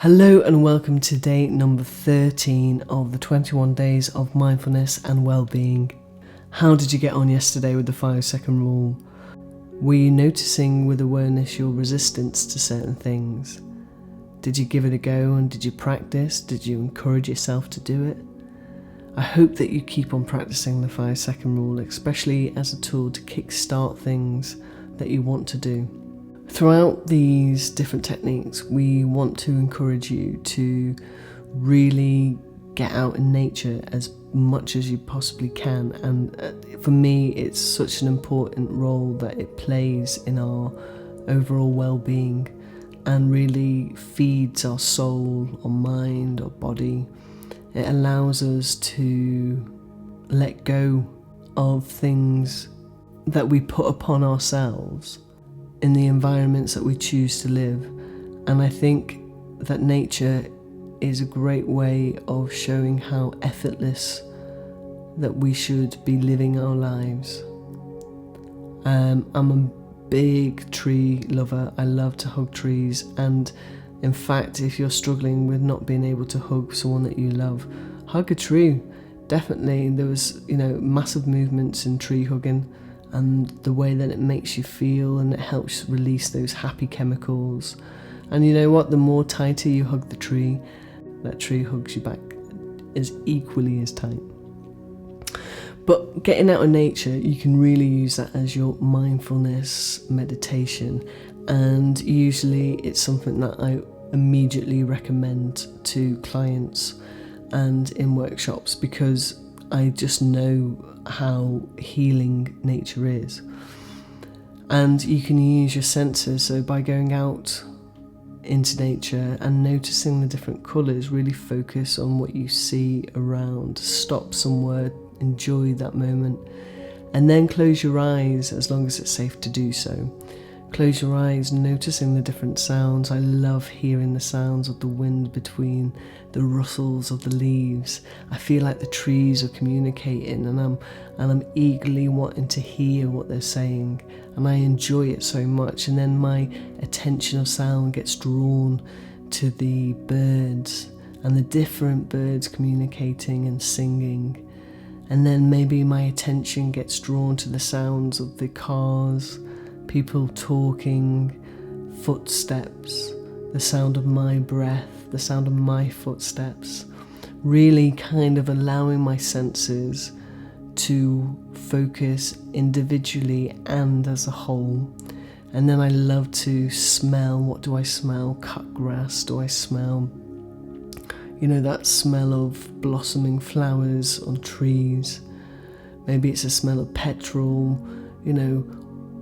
Hello and welcome to day number 13 of the 21 days of mindfulness and well-being. How did you get on yesterday with the 5-second rule? Were you noticing with awareness your resistance to certain things? Did you give it a go and did you practice? Did you encourage yourself to do it? I hope that you keep on practicing the 5-second rule, especially as a tool to kickstart things that you want to do. Throughout these different techniques, we want to encourage you to really get out in nature as much as you possibly can. And for me, it's such an important role that it plays in our overall well-being and really feeds our soul, our mind, our body. It allows us to let go of things that we put upon ourselves in the environments that we choose to live. And I think that nature is a great way of showing how effortless that we should be living our lives. I'm a big tree lover. I love to hug trees, and in fact, if you're struggling with not being able to hug someone that you love, hug a tree. Definitely, there was massive movements in tree hugging, and the way that it makes you feel, and it helps release those happy chemicals. And you know what, the more tighter you hug the tree, that tree hugs you back as equally as tight. But getting out of nature, you can really use that as your mindfulness meditation, and usually it's something that I immediately recommend to clients and in workshops, because I just know how healing nature is. And you can use your senses, so by going out into nature and noticing the different colours, really focus on what you see around, stop somewhere, enjoy that moment, and then close your eyes as long as it's safe to do so. Close your eyes, noticing the different sounds. I love hearing the sounds of the wind between the rustles of the leaves. I feel like the trees are communicating, and I'm eagerly wanting to hear what they're saying, and I enjoy it so much. And then my attention of sound gets drawn to the birds and the different birds communicating and singing. And then maybe my attention gets drawn to the sounds of the cars, people talking, footsteps, the sound of my breath, the sound of my footsteps, really kind of allowing my senses to focus individually and as a whole. And then I love to smell. What do I smell? Cut grass. Do I smell, that smell of blossoming flowers on trees? Maybe it's a smell of petrol,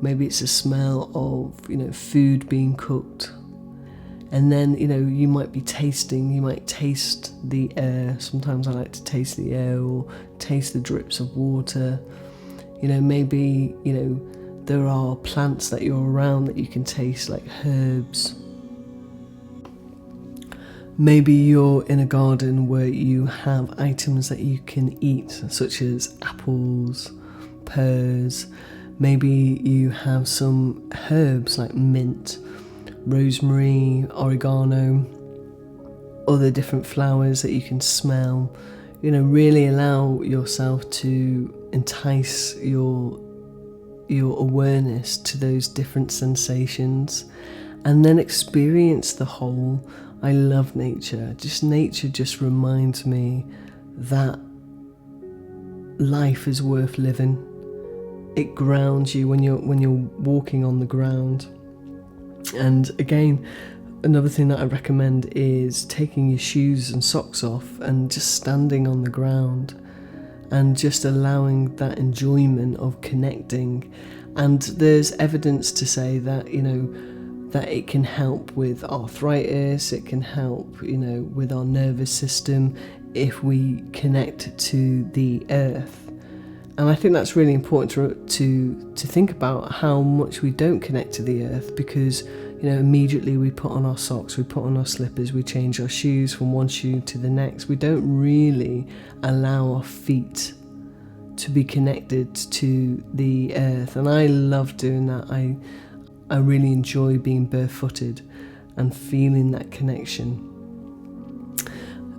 maybe it's a smell of, food being cooked. And then, you might be tasting, you might taste the air. Sometimes I like to taste the air or taste the drips of water. Maybe, there are plants that you're around that you can taste, like herbs. Maybe you're in a garden where you have items that you can eat, such as apples, pears. Maybe you have some herbs like mint, rosemary, oregano, other different flowers that you can smell. Really allow yourself to entice your awareness to those different sensations, and then experience the whole. I love nature. Nature just reminds me that life is worth living. It grounds you when you're walking on the ground. And again, another thing that I recommend is taking your shoes and socks off and just standing on the ground and just allowing that enjoyment of connecting. And there's evidence to say that, that it can help with arthritis, it can help, with our nervous system if we connect to the earth. And I think that's really important to think about how much we don't connect to the earth, because immediately we put on our socks, we put on our slippers, we change our shoes from one shoe to the next. We don't really allow our feet to be connected to the earth. And I love doing that. I really enjoy being barefooted and feeling that connection.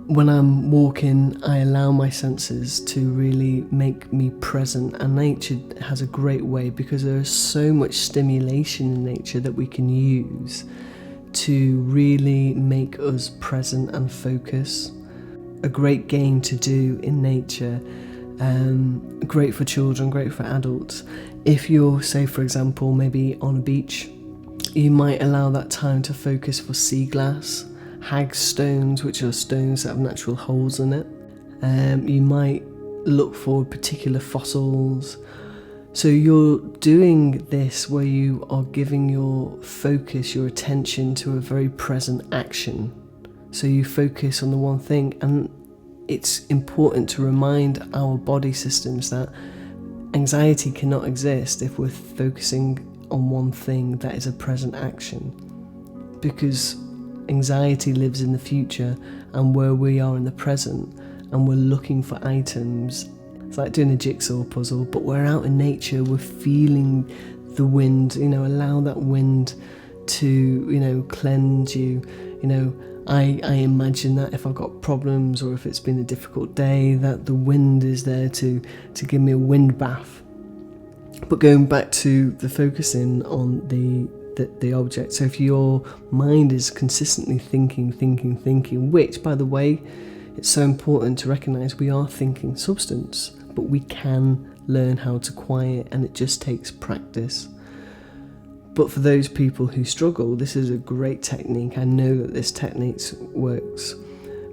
When I'm walking, I allow my senses to really make me present, and nature has a great way, because there is so much stimulation in nature that we can use to really make us present and focus. A great game to do in nature, great for children, great for adults. If you're, say for example, maybe on a beach, you might allow that time to focus for sea glass, hagstones, which are stones that have natural holes in it. You might look for particular fossils. So you're doing this where you are giving your focus, your attention to a very present action. So you focus on the one thing, and it's important to remind our body systems that anxiety cannot exist if we're focusing on one thing that is a present action, because anxiety lives in the future, and where we are in the present and we're looking for items, it's like doing a jigsaw puzzle, but we're out in nature, we're feeling the wind, allow that wind to, cleanse you. I imagine that if I've got problems or if it's been a difficult day, that the wind is there to give me a wind bath. But going back to the focusing on the object, so if your mind is consistently thinking, which, by the way, it's so important to recognise we are thinking substance, but we can learn how to quiet, and it just takes practice. But for those people who struggle, this is a great technique. I know that this technique works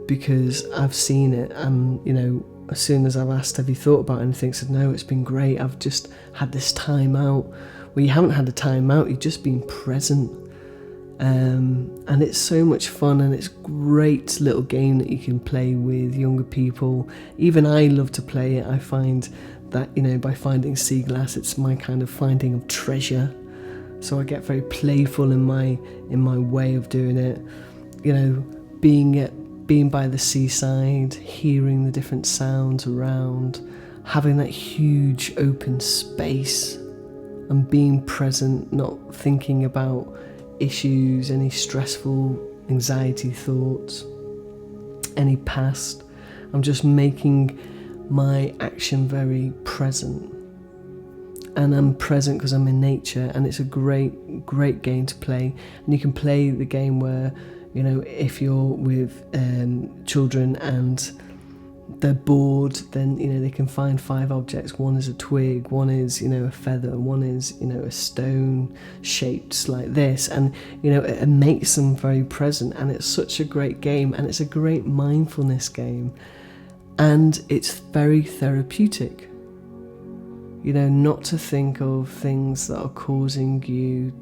because I've seen it, and as soon as I've asked, have you thought about anything, I said, no, it's been great, I've just had this time out. Well, you haven't had a time out, you've just been present. And it's so much fun, and it's a great little game that you can play with younger people. Even I love to play it. I find that, by finding sea glass, it's my kind of finding of treasure. So I get very playful in my way of doing it. Being by the seaside, hearing the different sounds around, having that huge open space, and being present, not thinking about issues, any stressful anxiety thoughts, any past. I'm just making my action very present. And I'm present because I'm in nature, and it's a great game to play. And you can play the game where, if you're with children and they're bored, then they can find 5 objects. One is a twig, one is a feather, one is a stone shaped like this, and it makes them very present. And it's such a great game, and it's a great mindfulness game, and it's very therapeutic. Not to think of things that are causing you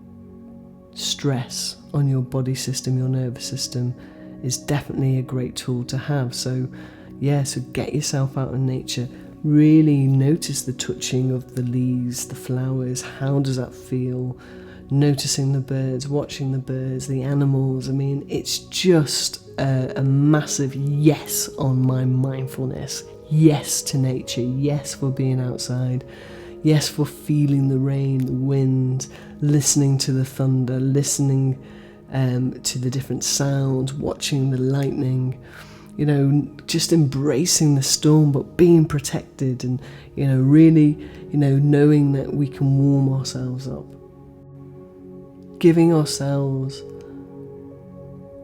stress on your body system, your nervous system, is definitely a great tool to have. So get yourself out in nature. Really notice the touching of the leaves, the flowers. How does that feel? Noticing the birds, watching the birds, the animals. I mean, it's just a massive yes on my mindfulness. Yes to nature. Yes for being outside. Yes for feeling the rain, the wind, listening to the thunder, listening to the different sounds, watching the lightning. Just embracing the storm, but being protected, and really knowing that we can warm ourselves up, giving ourselves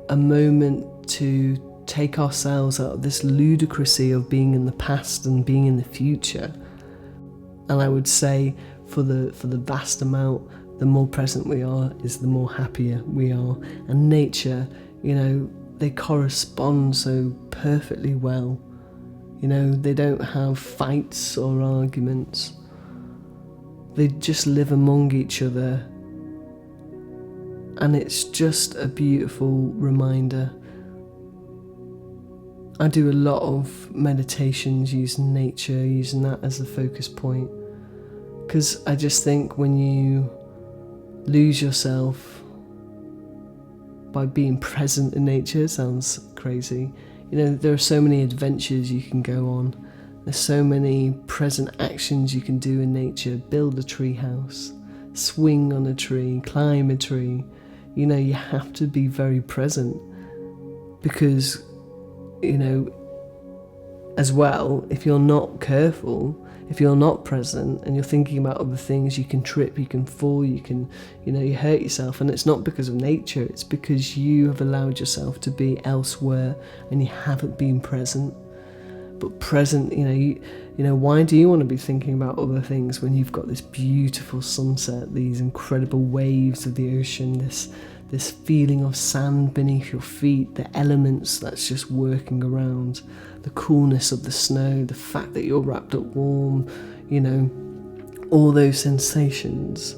a moment to take ourselves out of this ludicrousy of being in the past and being in the future. And I would say for the vast amount, the more present we are is the more happier we are. And nature, they correspond so perfectly well. They don't have fights or arguments. They just live among each other. And it's just a beautiful reminder. I do a lot of meditations using nature, using that as the focus point. Because I just think when you lose yourself by being present in nature, sounds crazy. There are so many adventures you can go on. There's so many present actions you can do in nature. Build a tree house, swing on a tree, climb a tree. You have to be very present, because as well, if you're not careful, if you're not present and you're thinking about other things, you can trip, you can fall, you hurt yourself. And it's not because of nature, it's because you have allowed yourself to be elsewhere and you haven't been present. But present, why do you want to be thinking about other things when you've got this beautiful sunset, these incredible waves of the ocean, this feeling of sand beneath your feet, the elements that's just working around, the coolness of the snow, the fact that you're wrapped up warm, all those sensations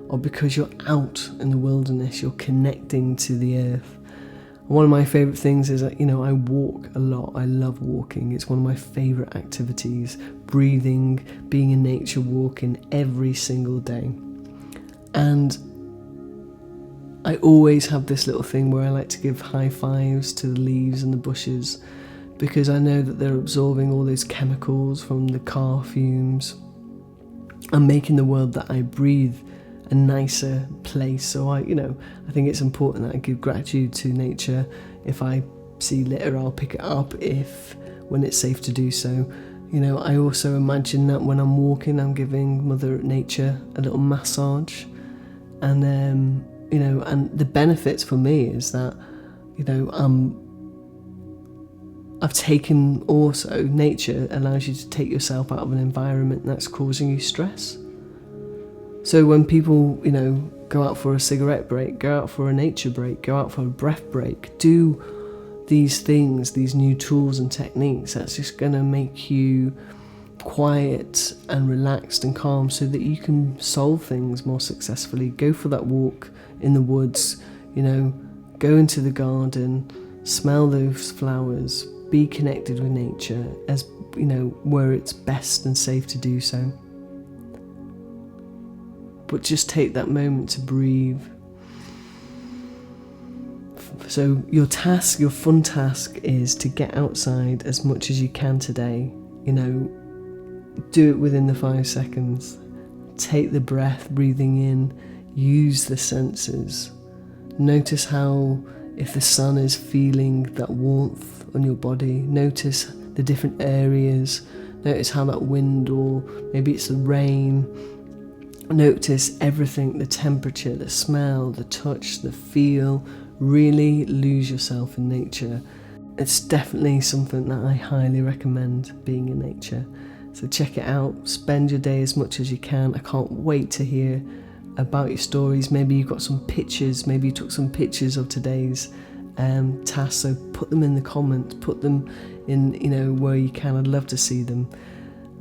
are because you're out in the wilderness, you're connecting to the earth. One of my favourite things is that, I walk a lot. I love walking. It's one of my favourite activities. Breathing, being in nature, walking every single day. And I always have this little thing where I like to give high fives to the leaves and the bushes, because I know that they're absorbing all those chemicals from the car fumes and making the world that I breathe a nicer place. So I think it's important that I give gratitude to nature. If I see litter, I'll pick it up when it's safe to do so. I also imagine that when I'm walking, I'm giving Mother Nature a little massage. And and the benefits for me is that, I've taken also, nature allows you to take yourself out of an environment that's causing you stress. So when people, go out for a cigarette break, go out for a nature break, go out for a breath break, do these things, these new tools and techniques, that's just going to make you quiet and relaxed and calm so that you can solve things more successfully. Go for that walk in the woods, go into the garden, smell those flowers, be connected with nature as, where it's best and safe to do so. But just take that moment to breathe. So your fun task is to get outside as much as you can today. Do it within the 5 seconds. Take the breath, breathing in, use the senses. Notice how, if the sun is feeling that warmth on your body, notice the different areas, notice how that wind, or maybe it's the rain, notice everything, the temperature, the smell, the touch, the feel. Really lose yourself in nature. It's definitely something that I highly recommend, being in nature. So check it out, spend your day as much as you can. I can't wait to hear about your stories. Maybe you've got some pictures, maybe you took some pictures of today's task, so put them in the comments, put them in, where you can. I'd love to see them.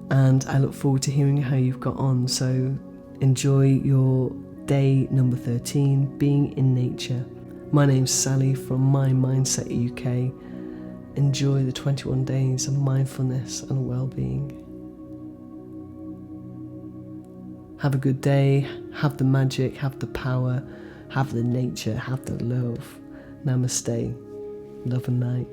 And I look forward to hearing how you've got on. So enjoy your day number 13, being in nature. My name's Sally from My Mindset UK. Enjoy the 21 days of mindfulness and well-being. Have a good day, have the magic, have the power, have the nature, have the love. Namaste. Love and light.